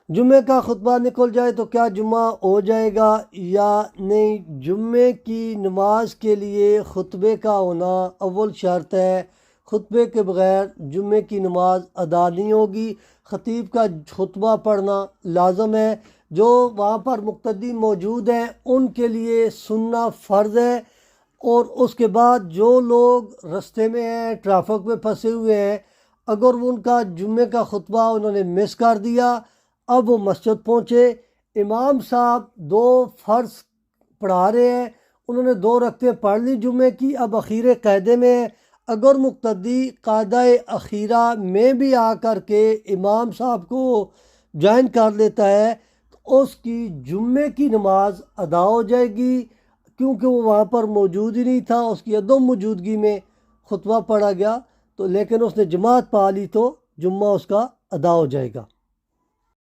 जुम्मे का खुतबा निकल जाए तो क्या जुम्मा हो जाएगा या नहीं? जुम्मे की नमाज के लिए खुतबे का होना अव्वल शर्त है। खुतबे के बगैर जुम्मे की नमाज अदा नहीं होगी। ख़तीब का खुतबा पढ़ना लाजम है। जो वहाँ पर मुक्तदी मौजूद हैं उनके लिए सुनना फ़र्ज़ है। और उसके बाद जो लोग रास्ते में हैं, ट्रैफिक में फंसे हुए हैं, अगर उनका जुम्मे का खुतबा उन्होंने मिस कर दिया, अब वो मस्जिद पहुँचे, इमाम साहब दो फ़र्ज पढ़ा रहे हैं, उन्होंने दो रकतें पढ़ ली जुम्मे की, अब अखीर क़ायदे में है। अगर मुक्तदी क़ायदा अखीरा में भी आ कर के इमाम साहब को ज्वाइन कर लेता है तो उसकी जुम्मे की नमाज अदा हो जाएगी, क्योंकि वो वहाँ पर मौजूद ही नहीं था, उसकी अदम मौजूदगी में खुतबा पढ़ा गया। तो लेकिन उसने जमात पा ली तो जुम्मा उसका अदा हो जाएगा।